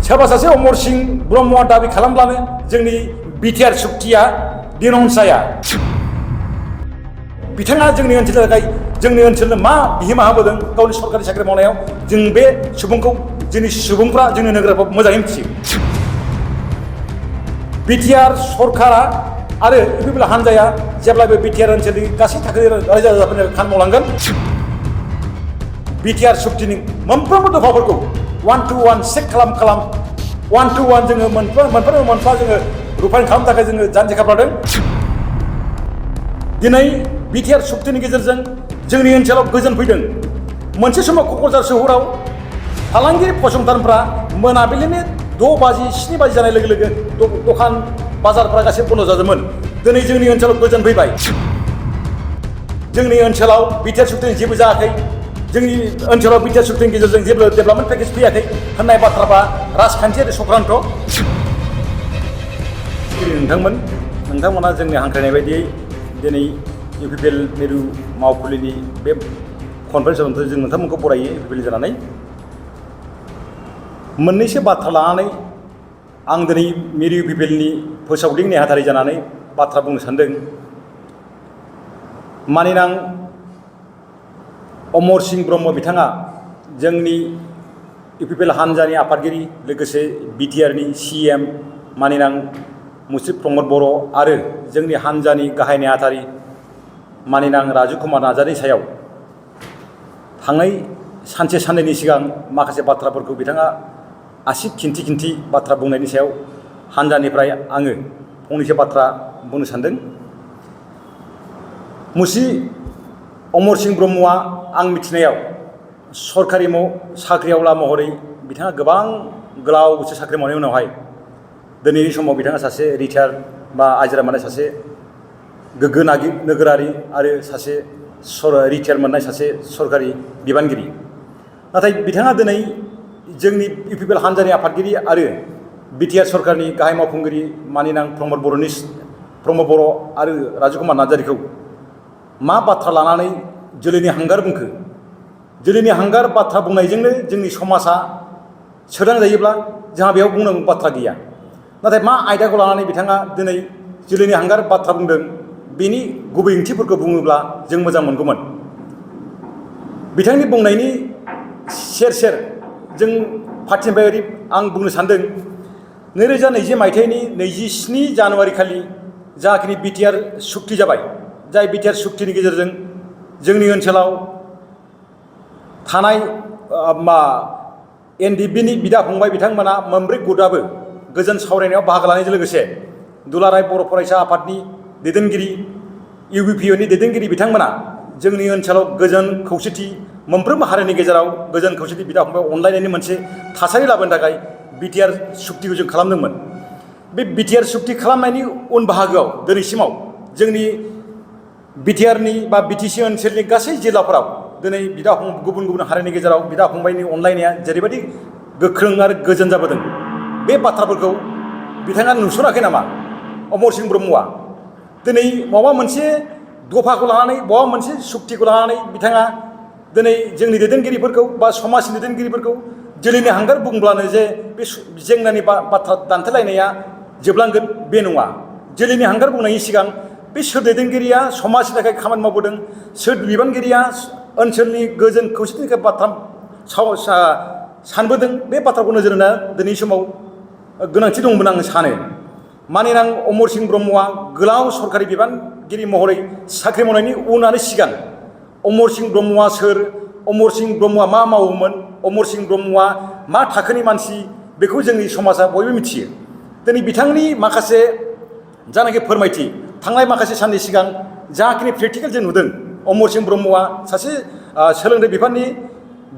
सोरबा सासे अमर सिंह ब्रह्मआ दाबि खालामब्लानो जोंनि बिटिआर सुक्तिया डिनाउन्स जाया। बिथाङा जोंनि ओनसोलनि थाखाय जोंनि ओनसोलनो मा बिहोमा होबोदों गावनि सरकारि साख्रि मावनायाव जों बे सुबुंखौ जोंनि सुबुंफ्रा जोंनि नोगोराव मोजाङै मिथियो। बिटिआर सरकारा आरो इउपिपिएल हानजाया जेब्लाबो बिटिआर ओनसोलनि गासै थाखोनि रायजो राजाफोरनि खामानि मावलांगोन। बिटिआर सुक्तिनि मोनफ्रोमबो दफाफोरखौ 1 to 1 चेक खालाम 1 to 1 जोङो मोनफा जोङो रुफाइन खालामनो थाखाय जोङो जानजि खाफ्रादों। दिनै बिटिआर सुक्तिनि गेजेरजों जोंनि ओनसोलाव गोजोन फैदों। मोनसे समाव क'क्राझार सोहोराव फालांगिरि फसंथानफ्रा मोनाबिलिनि 6 बाजि 7 बाजि जानाय लोगो लोगो दखान बाजारफ्रा गासैबो बन्द जादोंमोन। दिनै जोंनि ओनसोलाव गोजोन फैबाय। जोंनि ओनसोलाव बिटिआर सुक्तिनि जेबो जायाखै। जोंनि ओनसोलाव बिटिआर सुक्तिनि गेजेरजों जेबो डेभेलपमेन्ट पेकेज फैयाखै होननाय बाथ्राफ्रा राजखान्थियारि चक्रान्त। नोंथांमोना जोंनि हांख्रायनाय बायदियै दिनै इउपिपिएल मिरु मावखुलिनि बे कनफारेन्सआव जों नोंथांमोनखौ बरायो इउपिपिएल जानानै। मोननैसो बाथ्रा लानानै आं दिनै मिरु इउपिपिएलनि फोसावदिं नेहाथारि जानानै बाथ्रा बुंनो सानदों। मानिनां अमर सिंह ब्रह्म बिथाङा जोंनि इउपिपिएल हानजानि आफादगिरि लोगोसे बिटिआरनि सिएम मानिनां मुस्रि प्रमद बर' आरो जोंनि हानजानि गाहाय नेहाथारि मानिनां राजु कुमार नार्जारिनि सायाव थांनाय सानसे साननैनि सिगां माखासे बाथ्राफोरखौ बिथाङा आसि खिन्थि बाथ्रा बुंनायनि सायाव हानजानिफ्राय आङो फंनैसो बाथ्रा बुंनो सानदों। मुस्रि अमर सिंह ब्रह्मआ आं मिथिनायाव सरकारि साख्रिआवला महरै बिथाङा गोबां गोलाव बोसोर साख्रि मावनायनि उनावहाय दिनैनि समाव बिथाङा सासे रिटायार बा आजिरा मोननाय सासे गोग्गो नोगोरारि आरो सासे रिटायार मोननाय सासे सरकारि बिबानगिरि। नाथाय बिथाङा दिनै जोंनि इउपिपिएल हानजानि आफादगिरि आरो बिटिआर सरकारनि गाहाय मावफुंगिरि मानिनां प्रमद बर' आरो राजु कुमार नार्जारिखौ मा बाथ्रा लानानै जोलैनि हांगार बुंखो? जोलैनि हांगार बाथ्रा बुंनायजोंनो जोंनि समाजा सोदांजायोब्ला जोंहा बेयाव बुंनांगौ बाथ्रा गैया। नाथाय मा आयदाखौ लानानै बिथाङा दिनै जोलैनि हांगार बाथ्रा बुंदों बेनि गुबै ओंथिफोरखौ बुङोब्ला जों मोजां मोनगौमोन। बिथांनि बुंनायनि सेर जों पार्टिनिफ्राय आं बुंनो सानदों 2020 मायथाइनि 27 जानुवारि खालि जाखिनि बिटिआर सुक्ति जाबाय, जाय बिटिआर सुक्तिनि गेजेरजों जोंनि ओनसोलाव थानाय एनडिएफबिनि बिदा फंबाय बिथांमोना मोनब्रै गुटआबो गोजोन सावरायनायाव बाहागो लानायजों लोगोसे दुलाराय बर' फरायसा आफादनि दैदेनगिरि इउपिपिएलनि दैदेनगिरि बिथांमोना जोंनि ओनसोलाव गोजोन खौसेथि मोनफ्रोमबो हारिनि गेजेराव गोजोन खौसेथि बिदा फंबाय अनलायनायनि मोनसे थासारि लाबोनो थाखाय बिटिआर सुक्तिखौ जों खालामदोंमोन। बे बिटिआर सुक्ति खालामनायनि उन बाहागोआव दिनैसिमाव जोंनि बिटिआरनि बा बिटिसि ओनसोलनि गासै जिल्लाफोराव दिनै गुबुन हारिनि गेजेराव बिदा फंबायनि अनलायनाया जेरैबायदि गोख्रों आरो गोजोन जाबोदों, बे बाथ्राफोरखौ बिथाङा नुसनाखै नामा अमर सिंह ब्रह्मआ? दिनै माबा मोनसे दफाखौ लानानै माबा मोनसे सुक्तिखौ लानानै बिथाङा दिनै जोंनि दैदेनगिरिफोरखौ बा समाजनि दैदेनगिरिफोरखौ जोलैनि हांगार बुंब्लानो जे बे जेंनानि बाथ्रा दान्थेलायनाया जोबलांगोन बे नङा। जोलैनि हांगार बुंनायनि सिगां बे सोर दैदेनगिरिया समाजनि थाखाय खामानि मावबोदों, सोर बिबानगिरिया ओनसोलनि गोजोन खौसेथिनि थाखाय बाथ्रा सानबोदों, बे बाथ्राखौ नोजोर होना दिनैनि समाव गोनांथि दंमोन आं सानो। मानिनां अमर सिंह ब्रह्मआ गोलाव सरकारि बिबानगिरि महरै साख्रि मावनायनि उन आरो सिगां अमर सिंह ब्रह्मआ सोर, अमर सिंह ब्रह्मआ मा मावोमोन, अमर सिंह ब्रह्मआ मा थाखोनि मानसि, बेखौ जोंनि समाजा बयबो मिथियो। दिनै बिथांनि माखासे जानाखि फोरमायथि थांनाय माखासे साननि सिगां जाखिनि प्रेक्टिकेल जों नुदों, अमर सिंह ब्रह्मआ सासे सोलोंथाइ बिफाननि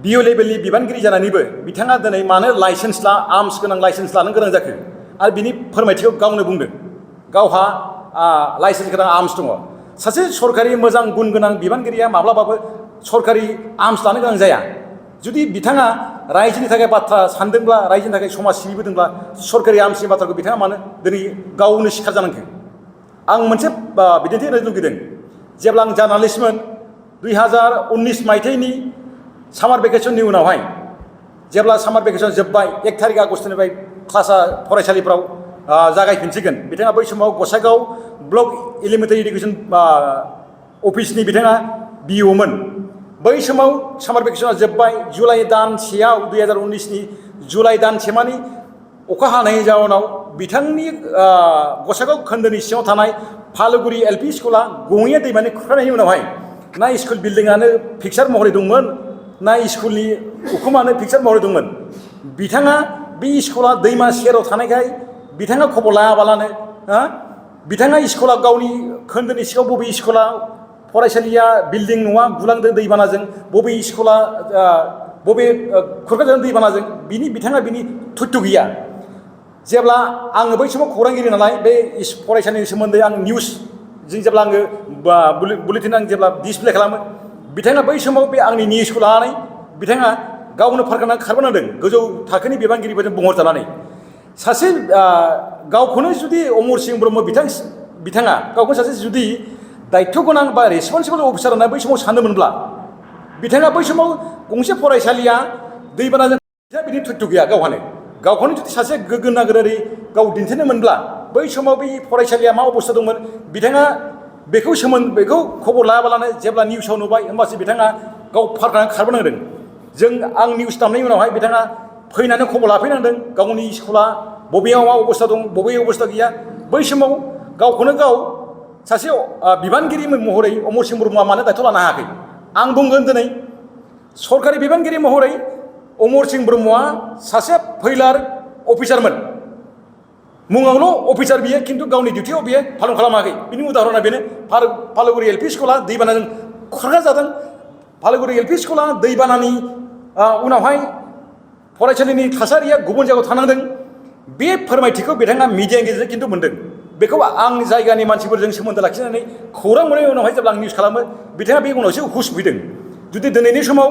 बिअ लेभेलनि बिबानगिरि जानानैबो बिथाङा दिनै मानो आर्मस गोनां लाइसेन्स लानो गोनां जाखो आरो बिनि फोरमायथिखौ गावनो बुंदों। गावहा लाइसेन्स गोनां आर्मस दङ। सासे सरकारि मोजां गुन गोनां बिबानगिरिया माब्लाबाबो सरकारि आर्मस लानो गोनां जाया। जुदि बिथाङा रायजोनि थाखाय बाथ्रा सानदोंब्ला, रायजोनि थाखाय समाज सिबिबोदोंब्ला सरकारि आर्मसनि बाथ्राखौ बिथाङा मानो दिनै गावनो सिखार जानांगौ? आं मोनसे बिदिन्थि होनो लुगैदों। जेब्ला आं जार्नालिस्टमोन 2019 मायथाइनि सामार भेकेसननि उनावहाय जेब्ला सामार भेकेसन जोब्बाय 1 थारिख आगस्टनिफ्राय क्लासा फरायसालिफ्राव जागायफिनसिगोन बिथाङा बै समाव गसाइगाव ब्लक एलिमेन्टारि इडुकेसन अफिसनि बिथाङा बिअ'मोन बै समाव सामार भेकेसना जोब्बाय जुलाइ दानसेयाव 2019नि जुलाइ दानसेमानि अखा हानायनि जाउनाव बिथांनि गसाइगाव खोन्दोनि सिङाव थानाय फालोगुरि एलपि स्कुला गङिया दैमानि खुरखानायनि उनावहाय ना स्कुल बिल्डिंआनो पिक्सार महरै दंमोन ना स्कुलनि उखुमानो पिक्सार महरै दंमोन बिथाङा बे स्कुला दैमा सेराव थानायखाय बिथाङा खबर लायाबालानो बिथाङा स्कुला गावनि खोन्दोनि सिङाव बबे स्कुला फरायसालिया बिल्डिं नङा गुलांदों दैबानाजों बबे स्कुला बबे खुरखाजादों दैबानाजों बिथाङा बिनि थुत्थ गैया जेब्ला आङो बै समाव खौरांगिरि नालाय बे फरायसालिनि सोमोन्दै आं निउसजों जेब्ला आङो बुलेटिन आं जेब्ला डिसप्ले खालामो बिथाङा बै समाव बे आंनि निउसखौ लानानै बिथाङा गावनो फारगाना खारबोनांदों गोजौ थाखोनि बिबानगिरिफोरजों बुंहरजानानै सासे गावखौनो जुदि अमर सिंह ब्रह्म बिथाङा गावखौनो सासे जुदि दायित्व गोनां बा रेसपन्सिबल अफिसार होनना बै समाव सानदोंमोनब्ला बिथाङा बै समाव गंसे फरायसालिया दैबानाजों बिनि थुत्थ गैया गावखौनो जुदि सासे गोग्गो नागरिक गाव दिन्थिनो मोनब्ला बै समाव बै फरायसालिया मा अबस्था दंमोन बिथाङा बेखौ खबर लायाबालानो जेब्ला निउसाव नुबाय होमबासो बिथाङा गाव फारगाना खारबोनांदों आं निउस दामनायनि उनावहाय बिथाङा फैनानै खबर लाफैनांदों गावनि स्कुला बबेयाव मा अबस्था दं बबे अबस्था गैया बै समाव गावखौनो गाव सासे बिबानगिरि महरै अमर सिंह ब्रह्मआ मानो दायित्व लानो हायाखै आं बुंगोन दिनै सरकारि बिबानगिरि महरै अमर सिंह ब्रह्मआ सासे फैलार अफिसारमोन मुङावल' अफिसार बियो खिन्थु गावनि डिउटियाव बियो पालन खालामाखै बिनि उदाहरना बेनो फालोगुरि एलपि स्कुला दैबानाजों खुरखाजादों फालोगुरि एलपि स्कुला दैबानानि उनावहाय फरायसालिनि थासारिया गुबुन जायगायाव थानांदों बे फोरमायथिखौ बिथाङा मिडियानि गेजेरजों खिन्थु मोन्दों बेखौ आं जायगानि मानसिफोरजों सोमोन्दो लाखिनानै खौरां मोननायनि उनावहाय जेब्ला आं निउस खालामो बिथाङा बे उनावसो हुस फैदों जुदि दिनैनि समाव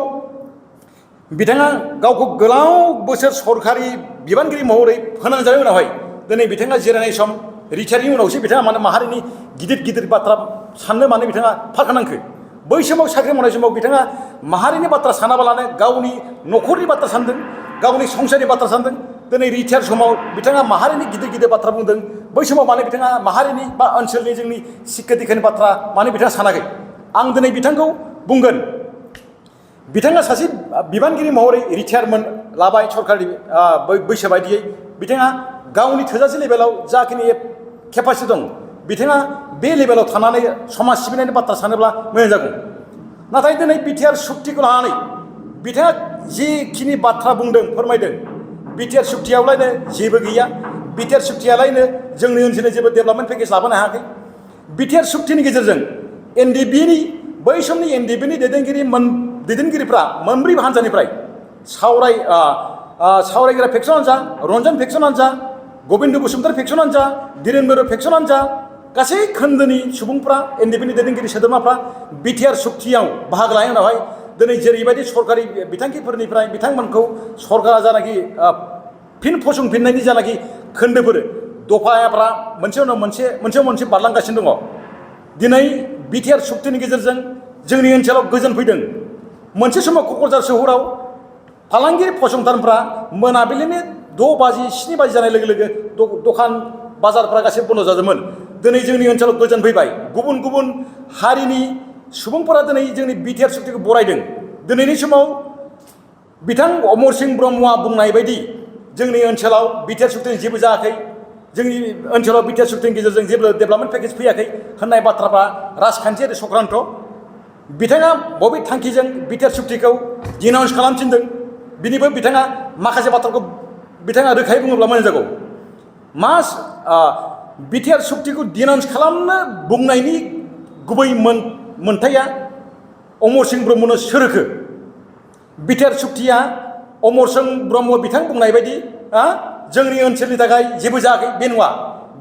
बिथाङा गावखौ गोलाव बोसोर सरकारि बिबानगिरि महरै फोनांजानायनि उनावहाय दिनै बिथाङा जिरायनाय सम रिटायारनि उनावसो बिथाङा मानो माहारिनि गिदिर बाथ्रा साननो मानो बिथाङा फारखानांखो बै समाव साख्रि मावनाय समाव बिथाङा माहारिनि बाथ्रा सानाबालानो गावनि न'खरनि बाथ्रा सानदों गावनि संसारनि बाथ्रा सानदों दिनै रिटायार समाव बिथाङा माहारिनि गिदिर बाथ्रा बुंदों बै समाव मानो बिथाङा माहारिनि बा ओनसोलनि जोंनि सिक्खा दिक्षानि बाथ्रा मानो बिथाङा सानाखै आं दिनै बिथांखौ बुंगोन बिथाङा सासे बिबानगिरि महरै रिटायारमेन्ट लाबाय सरकारि बैसो बायदियै बिथाङा गावनि थोजासे लेभेलाव जाखिनि केपासिटि दं बिथाङा बे लेभेलाव थानानै समाज सिबिनायनि बाथ्रा सानोब्ला मोजां जागौ नाथाय दिनै बिटिआर सुक्तिखौ लानानै बिथाङा जिखिनि बाथ्रा बुंदों फोरमायदों बिटिआर सुक्तियावलायनो जेबो गैया बिटिआर सुक्तियालायनो जोंनि ओनसोलनि जेबो डेभेलपमेन्ट पेकेज लाबोनो हायाखै बिटिआर सुक्तिनि गेजेरजों एनडिबिनि बै समनि एनडिबिनि दैदेनगिरिफ्रा मोनब्रै हान्जानिफ्राय सावरायग्रा फेक्सनानो जा रन्जन फेक्सनानो जा गबिन्द बसुमतारी फेक्सनानो जा धीरेन बर' फेक्सनानो जा गासै खोन्दोनि सुबुंफ्रा एनडिबिनि दैदेनगिरि सोद्रोमाफ्रा बिटिआर सुक्तियाव बाहागो लानायनि उनावहाय दिनै जेरैबायदि सरकारि बिथांखिफोरनिफ्राय बिथांमोनखौ सरकारा जानाखि फिन फसंफिननायनि जानाखि खोन्दोफोर दफाफ्रा मोनसे उनाव मोनसे बारलांगासिनो दङ दिनै बिटिआर सुक्तिनि गेजेरजों जोंनि ओनसोलाव गोजोन फैदों मोनसे समाव क'क्राझार सोहोराव फालांगिरि फसंथानफ्रा मोनाबिलिनि 6 बाजि 7 बाजि जानाय लोगो लोगो दखान बाजारफ्रा गासैबो बन्द जाजोबोमोन दिनै जोंनि ओनसोलाव गोजोन फैबाय गुबुन हारिनि सुबुंफोरा दिनै जोंनि बिटिआर सुक्तिखौ बरायदों दिनैनि समाव बिथां अमर सिंह ब्रह्मआ बुंनाय बायदि जोंनि ओनसोलाव बिटिआर सुक्तिनि जेबो जायाखै जोंनि ओनसोलाव बिटिआर सुक्तिनि गेजेरजों जेबो डेभेलपमेन्ट पेकेज फैयाखै होननाय बाथ्राफ्रा राजखान्थियारि चक्रान्त बिथाङा बबे थांखिजों बिटिआर सुक्तिखौ डिनाउन्स खालामफिनदों बिनिबो बिथाङा माखासे बाथ्राखौ बिथाङा रोखायै बुङोब्ला मोजां जागौ बिटिआर सुक्तिखौ डिनाउन्स खालामनो बुंनायनि गुबै मोन्थाया अमर सिंह ब्रह्मनो सोर होखो बिटिआर सुक्तिया अमर सिंह ब्रह्म बिथां बुंनाय बायदि जोंनि ओनसोलनि थाखाय जेबो जायाखै बे नङा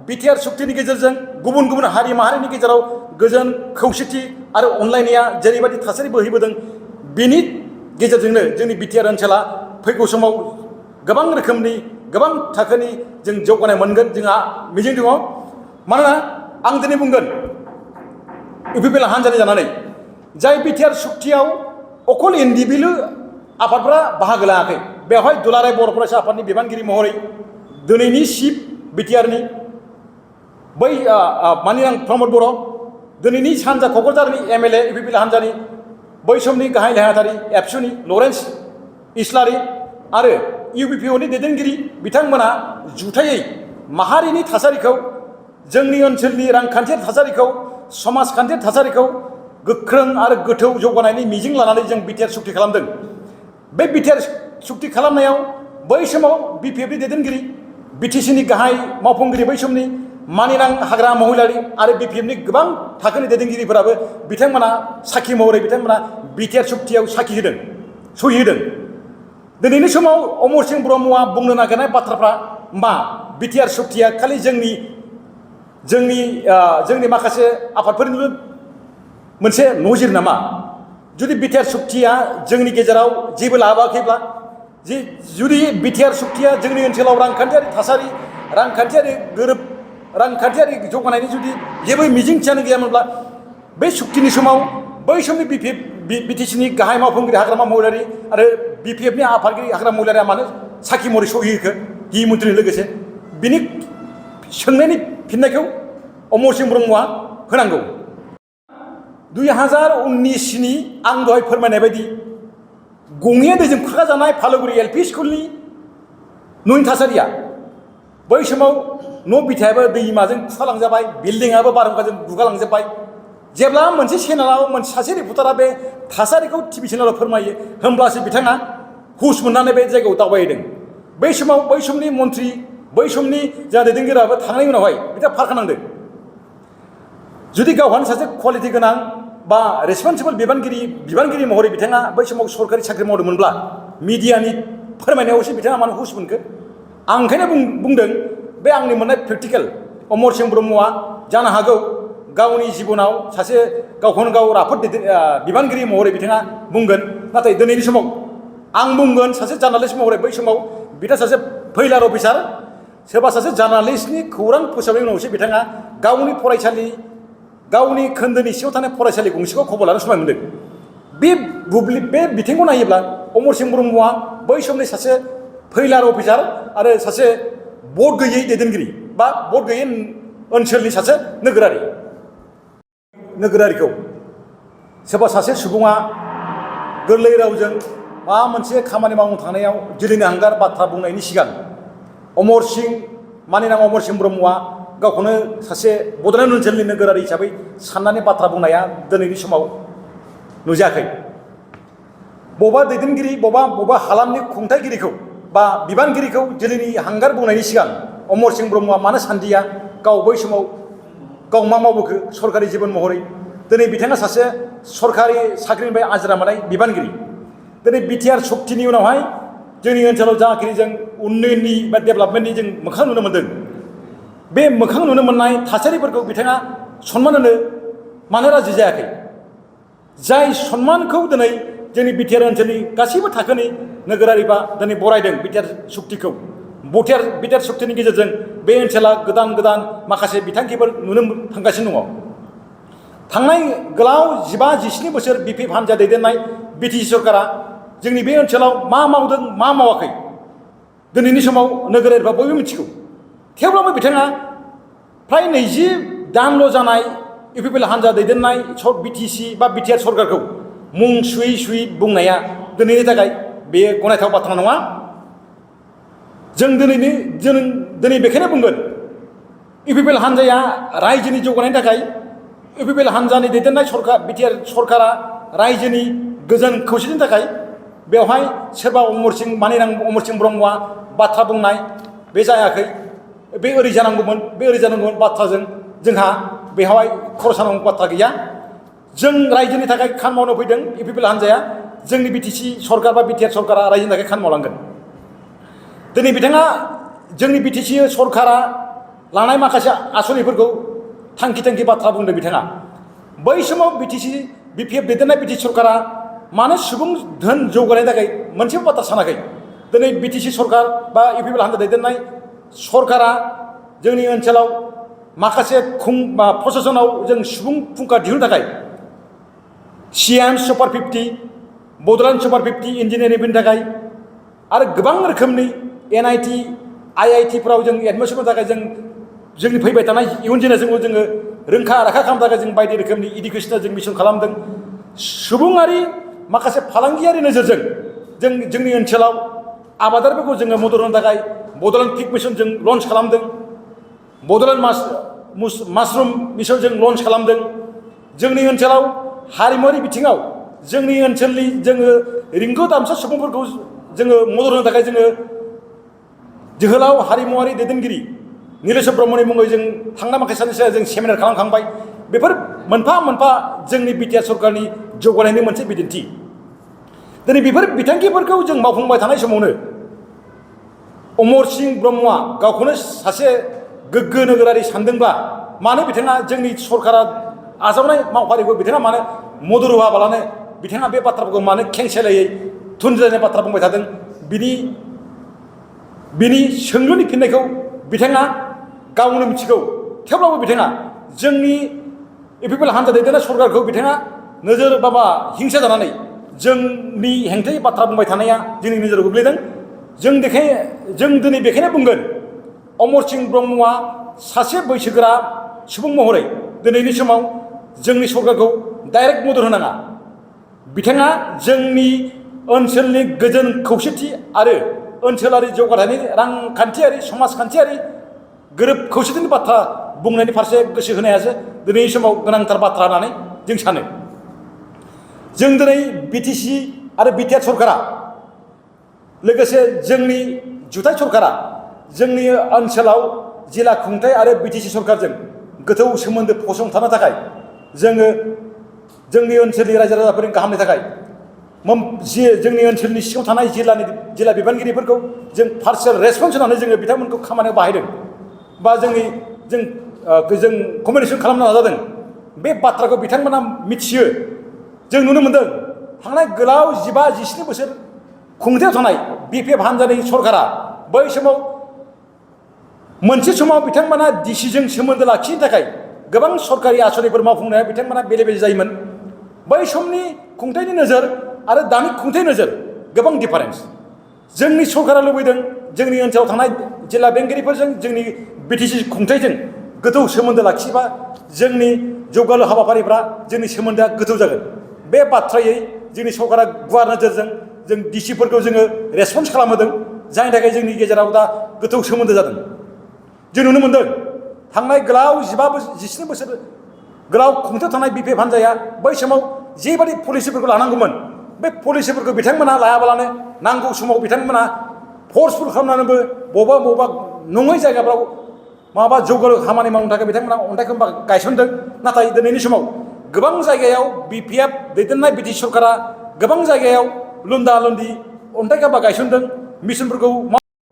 बिटिआर सुक्तिनि गेजेरजों गुबुन हारि माहारिनि गेजेराव गोजोन खौसेथि आरो अनलायनाया जेरैबायदि थासारि बोहैबोदों बेनि गेजेरजोंनो जोंनि बिटिआर ओनसोला फैगौ समाव गोबां रोखोमनि गोबां थाखोनि जों जौगानाय मोनगोन जोंहा मिजिं दङ मानोना आं दिनै बुंगोन इउपिपिएल हान्जानि जानानै जाय बिटिआर सुक्तियाव अकल एनडिबिल' आफादफ्रा बाहागो लायाखै बेवहाय दुलाराय बर' फरायसा आफादनि बिबानगिरि महरै दिनैनि चिफ बिटिआरनि बै मानिनां प्रमद बर', दिनैनि सानजा क'क्राझारनि एमएलए इउपिपिएल हान्जानि बै समनि गाहाय नेहाथारि एबसुनि लरेन्स इस्लारि आरो इउपिपिअनि दैदेनगिरि बिथांमोना जुथायै माहारिनि थासारिखौ, जोंनि ओनसोलनि रांखान्थियारि थासारिखौ, समाजखान्थियारि थासारिखौ गोख्रों आरो गोथौ जौगानायनि मिजिं लानानै जों बिटिआर सुक्ति खालामदों। बे बिटिआर सुक्ति खालामनायाव बै समाव बिपिएफनि दैदेनगिरि, बिटिसिनि गाहाय मावफुंगिरि बै समनि मानिनां हाग्रा महिलारि आरो बिपिएफनि गोबां थाखोनि दैदेनगिरिफोराबो बिथांमोना साखि महरै बिथांमोना बिटिआर सुक्तियाव साखि होदों, सहि होदों। दिनैनि समाव अमर सिंह ब्रह्मआ बुंनो नागिरनाय बाथ्राफ्रा मा? बिटिआर सुक्तिया खालि जोंनि माखासे आफादफोरनिल' मोनसे नजिर नामा? जुदि बिटिआर सुक्तिया जोंनि गेजेराव जेबो लाबोआखैब्ला, जुदि बिटिआर सुक्तिया जोंनि ओनसोलाव रांखान्थियारि थासारि, रांखान्थियारि जौगानायनि जुदि जेबो मिजिंथियानो गैयामोनब्ला, बे सुक्तिनि समाव बै समनि बिटिसिनि गाहाय मावफुंगिरि हाग्रामा महिलारि आरो बिपिएफनि आफादगिरि हाग्रामा महिलारिया मानो साखि महरै सहि होखो गिबि मन्थ्रिजों लोगोसे? बिनि सोंनायनि फिननायखौ अमर सिंह ब्रह्मआ होनांगौ। 2019नि आं दहाय फोरमायनाय बायदि गंसे दैजों खुरखाजानाय फालोगुरि एलपि स्कुलनि न'नि थासारिया, बै समाव न' बिथायाबो दैमाजों खुरखालांजाबाय, बिल्डिंआबो बारहुंखाजों गुगालांजोब्बाय। जेब्ला मोनसे चेनेलाव सासे रिपर्टारा बे थासारिखौ टिभि चेनेलाव फोरमायो, होमब्लासो बिथाङा हुस मोननानै बे जायगायाव दावबायहैदों। बै समाव बै समनि मन्थ्रि, बै समनि जा दैदेनगिरियाबो थांनायनि उनावहाय बिथाङा फारखानांदों। जुदि गावहानो सासे क्वालिटि गोनां बा रेसपन्सिबल बिबानगिरि महरै बिथाङा बै समाव सरकारि साख्रि मावदोंमोनब्ला मिडियानि फोरमायनायावसो बिथाङा मानो हुस मोनखो? आं ओंखायनो बुंदों, बे आंनि मोननाय प्रेक्टिकेल। अमर सिंह ब्रह्मआ जानो हागौ गावनि जिबनाव सासे गावखौनो गाव राफोद बिबानगिरि महरै बिथाङा बुंगोन, नाथाय दिनैनि समाव आं बुंगोन सासे जार्नालिस्ट महरै बै समाव बिथाङा सासे फैलार अफिसार, सोरबा सासे जार्नालिस्टनि खौरां फोसावनायनि उनावसो बिथाङा गावनि फरायसालि, गावनि खोन्दोनि सिङाव थानाय फरायसालि गंसेखौ खबर लानो समाय मोनदों। बे बिथिंखौ नायोब्ला अमर सिंह ब्रह्मआ बै समनि सासे फैलार अफिसार आरो सासे भट गैयै दैदेनगिरि बा भट गैयै ओनसोलनि सासे नोगोरारिखौ सोरबा सासे सुबुङा गोरलै रावजों माबा मोनसे खामानि मावनो थांनायाव जोलैनो हांगार बाथ्रा बुंनायनि सिगां मानिनां अमर सिंह ब्रह्मआ गावखौनो सासे बड'लेण्ड ओनसोलनि नोगोरारि हिसाबै साननानै बाथ्रा बुंनाया दिनैनि समाव नुजायाखै। बबेबा दैदेनगिरि, बबेबा हालामनि खुंथायगिरिखौ बा बिबानगिरिखौ जोलैनि हांगार बुंनायनि सिगां अमर सिंह ब्रह्मआ मानो सानदिया गाव बै समाव गाव मा मावबोखो सरकारि जिबन महरै? दिनै बिथाङा सासे सरकारि साख्रिनिफ्राय आजिरा मोननाय बिबानगिरि। दिनै बिटिआर सुक्तिनि उनावहाय जोंनि ओनसोलाव जाखिनि जों उन्नयननि बा डेभेलपमेन्टनि जों मोखां नुनो मोन्दों, बे मोखां नुनो मोननाय थासारिफोरखौ बिथाङा सनमान होनो मानो राजि जायाखै? जाय सनमानखौ दिनै जोंनि बिटिआर ओनसोलनि गासैबो थाखोनि नोगोरारिफ्रा दिनै बरायदों बिटिआर सुक्तिखौ। बिटिआर सुक्तिनि गेजेरजों बे ओनसोला गोदान माखासे बिथांखिफोर नुनो थांगासिनो दङ। थांनाय गोलाव 15-17 बोसोर बिपिएफ हान्जा दैदेननाय बिटिसि सरकारा जोंनि बे ओनसोलाव मा मावदों, मा मावाखै, दिनैनि समाव नोगोरारिफ्रा बयबो मिथिगौ। थेवब्लाबो बिथाङा फ्राय 20 दानल' जानाय इउपिपिएल हान्जा दैदेननाय बिटिसि बा बिटिआर सरकारखौ मुं सुयै बुंनाया दिनैनि थाखाय बेयो गनायथाव बाथ्रा नङा। जों दिनै बेखायनो बुंगोन, इउपिपिएल हान्जाया रायजोनि जौगानायनि थाखाय, इउपिपिएल हान्जानि दैदेननाय बिटिआर सरकारा रायजोनि गोजोन खौसेथिनि थाखाय बेवहाय सोरबा मानिनां अमर सिंह ब्रह्मआ बाथ्रा बुंनाय बे जायाखै, बे ओरै जानांगौमोन, बे ओरै जानांगौमोन बाथ्राजों जोंहा बेवहाय खर' सानांगौ बाथ्रा गैया। जों रायजोनि थाखाय खामानि मावनो फैदों। इउपिपिएल हान्जाया जोंनि बिटिसि सरकार बा बिटिआर सरकारा रायजोनि थाखाय खामानि मावलांगोन। दिनै बिथाङा जोंनि बिटिसि सरकारा लानाय माखासे आसनिफोरखौ थांखि बाथ्रा बुंदों बिथाङा। बै समाव बिपिएफ दैदेननाय बिटिसि सरकारा मानो सुबुं धोन जौगानायनि थाखाय मोनसेबो बाथ्रा सानाखै? दिनै बिटिसि सरकार बा इउपिपिएल हान्जा दैदेननाय सरकारा जोंनि ओनसोलाव माखासे प्रशासनाव जों सुबुं फुंखा दिहुननो थाखाय सिएम सुपार 50, बड'लेण्ड सुपार 50 इन्जिनियारिंफोरनि थाखाय आरो गोबां रोखोमनि NIT IITफ्राव जों एडमिसननि थाखाय जोंनि फैबाय थानाय इयुन जेनेरेसनखौ जोङो रोंखा राखा खालामनो थाखाय जों बायदि रोखोमनि इडुकेसनाव जों मिसन खालामदों। सुबुङारि माखासे फालांगियारि नोजोरजों जोंनि ओनसोलाव आबादारिफोरखौ जोङो मदद होनो थाखाय बड'लेण्ड पिग मिसन जों लन्च खालामदों। बड'लेण्ड मासरुम मिसन जों लन्च खालामदों। जोंनि ओनसोलाव हारिमुआरि बिथिङाव जोंनि ओनसोलनि जोङो रिंगु दामसा सुबुंफोरखौ जोङो मदद होनो थाखाय जोङो जोहोलाव हारिमुआरि दैदेनगिरि नीलेश्वर ब्रह्मनि मुङै जों थांनाय माखासे साननि सिगां जों सेमिनार खालामखांबाय। बेफोर मोनफा मोनफा जोंनि बिटिआर सरकारनि जौगानायनि मोनसे बिदिन्थि। दिनै बेफोर बिथांखिफोरखौ जों मावफुंबाय थानाय समावनो अमर सिंह ब्रह्मआ गावखौनो सासे गोग्गो नोगोरारि सानदोंब्ला मानो बिथाङा जोंनि सरकारा आजावनाय मावफारिखौ बिथाङा मानो मदद होआबालानो बिथाङा बे बाथ्राफोरखौ मानो खेंसालियायै थुनज्लायनाय बाथ्रा बुंबाय थादों? बिनि सोंलुनि फिननायखौ बिथाङा गावनो मिथिगौ। थेवब्लाबो बिथाङा जोंनि इउपिपिएल हान्जा दैदेननाय सरकारखौ बिथाङा नोजोर बाबा हिंसा जानानै जोंनि हेंथायै बाथ्रा बुंबाय थानाया जोंनि नोजोराव गोग्लैदों। जों दिनै बेखायनो बुंगोन अमर सिंह ब्रह्मआ सासे बैसोगोरा सुबुं महरै दिनैनि समाव जोंनि सरकारखौ डाइरेक्ट मदद होनाङा। बिथाङा जोंनि ओनसोलनि गोजोन खौसेथि आरो ओनसोलारि जौगाथायनि रांखान्थियारि समाजखान्थियारि गोरोब खौसेथिनि बाथ्रा बुंनायनि फारसे गोसो होनायासो दिनैनि समाव गोनांथार बाथ्रा होननानै जों सानो। जों दिनै बिटिसि आरो बिटिआर सरकारा लोगोसे जोंनि जुथाइ सरकारा जोंनि ओनसोलाव जिल्ला खुंथाय आरो बिटिसि सरकारजों गोथौ सोमोन्दो फसंथानो थाखाय जोङो जोंनि ओनसोलनि रायजो राजाफोरनि गाहामनि थाखाय जोंनि ओनसोलनि सिङाव थानाय जिल्ला बिबानगिरिफोरखौ जों पार्सनेल रेसपन्स होनानै जोङो बिथांमोनखौ खामानियाव बाहायदों बा जों कमिउनिकेसन खालामनो नाजादों। बे बाथ्राखौ बिथांमोना मिथियो। जों नुनो मोन्दों थांनाय गोलाव 15-17 बोसोर खुंथायाव थानाय बिपिएफ हान्जानि सरकारा बै समाव मोनसे समाव बिथांमोना डिसिजों सोमोन्दो लाखिनो थाखाय गोबां सरकारि आसनिफोर मावफुंनाया बिथांमोना बेले बेजे जायोमोन। बै समनि खुंथायनि नोजोर आरो दानि खुंथाय नोजोर गोबां डिफारेन्स। जोंनि सरकारा लुबैदों जोंनि ओनसोलाव थानाय जिल्ला बेंगिरिफोरजों जोंनि बिटिसि खुंथायजों गोथौ सोमोन्दो लाखियोबा जोंनि जौगालु हाबाफारिफ्रा जोंनि सोमोन्दोआ गोथौ जागोन। बे बाथ्रायै जोंनि सरकारा गुवार नोजोरजों जों डिसिफोरखौ जोङो रेसपन्स खालामहोदों, जायनि थाखाय जोंनि गेजेराव दा गोथौ सोमोन्दो जादों। जों नुनो मोन्दों थांनाय गोलाव 15-17 बोसोर गोलाव खुंथायाव थानाय बिपिएफ हान्जाया बै समाव जेबादि पलिसिफोरखौ लानांगौमोन बे पलिसिफोरखौ बिथांमोना लायाबालानो नांगौ समाव बिथांमोना फर्सफुल खालामनानैबो बबेबा नङै जायगाफ्राव माबा जौगालु खामानि मावनो थाखाय बिथांमोना अन्थाइखौ गायसनदों। नाथाय दिनैनि समाव गोबां जायगायाव बिपिएफ दैदेननाय बिटिसि सरकारा गोबां जायगायाव लुन्दा लुन्दि अन्थाइ गाबा गायसनदों। मिसनफोरखौ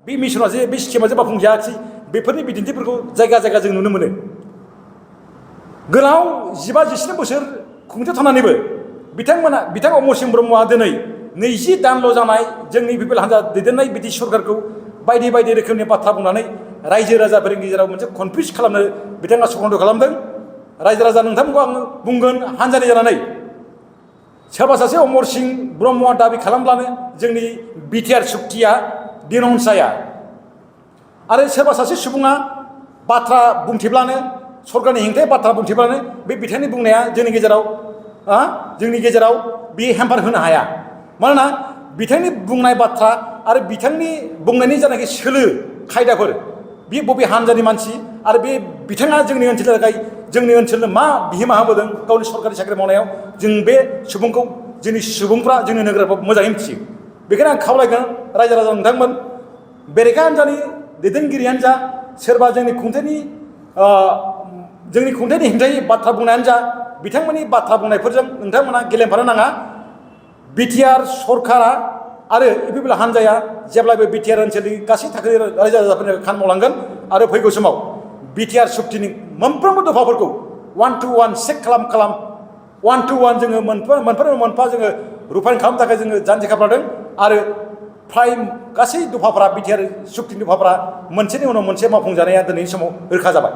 बे मिसना जे बे स्किमा जे मावफुंजायाखिसै बेफोरनि बिदिन्थिफोरखौ जायगा जायगा जों नुनो मोनो। गोलाव 15-17 बोसोर खुंथायाव थानानैबो बिथां अमर सिंह ब्रह्मआ दिनै 20 दानल' जानाय जोंनि इउपिपिएल हान्जा दैदेननाय बिटिसि सरकारखौ बायदि बायदि रोखोमनि बाथ्रा बुंनानै रायजो राजाफोरनि गेजेराव मोनसे कनफ्युज खालामनो बिथाङा सखन्द खालामदों। रायजो राजा नोंथांमोनखौ आङो बुंगोन हान्जानि जानानै सोरबा सासे अमर सिंह ब्रह्मआ दाबि खालामब्लानो जोंनि बिटिआर सुक्तिया डिनाउन्स जाया आरो सोरबा सासे सुबुङा बाथ्रा बुंथिब्लानो सरकारनि हेंथायै बाथ्रा बुंथिब्लानो बे बिथांनि बुंनाया जोंनि गेजेराव बे हेम्पार होनो हाया। मानोना बिथांनि बुंनाय बाथ्रा आरो बिथांनि बुंनायनि जानाखि सोलो खायदाफोर बे बबे हान्जानि मानसि आरो बे बिथाङा जोंनि ओनसोलनि थाखाय जोंनि ओनसोलनो मा बिहोमा होबोदों गावनि सरकारि साख्रि मावनायाव जों बे सुबुंखौ जोंनि सुबुंफ्रा जोंनि नोगोरारिफ्रा मोजाङै मिथियो। बेखायनो आं खावलायगोन रायजो राजा नोंथांमोन बेरेखा हान्जानि दैदेनगिरियानो जा सोरबा जोंनि खुंथायनि हेंथायै बाथ्रा बुंनायानो जा बिथांमोननि बाथ्रा बुंनायफोरजों नोंथांमोना गेलेमफानो नाङा। बिटिआर सरकारा आरो इउपिपिएल हान्जाया जेब्लाबो बिटिआर ओनसोलनि गासै थाखोनि रायजो राजाफोरनि खामानि मावलांगोन आरो फैगौ समाव बिटिआर सुक्तिनि मोनफ्रोमबो दफाफोरखौ 1 to 1 चेक खालाम 1 to 1 जोङो मोनफा जोङो रुफाइन खालामनो थाखाय जोङो जानजि खाफ्रादों आरो फ्राय गासै दफाफ्रा बिटिआर सुक्तिनि दफाफ्रा मोनसेनि उनाव मोनसे मावफुंजानाया दिनैनि समाव रोखा जाबाय।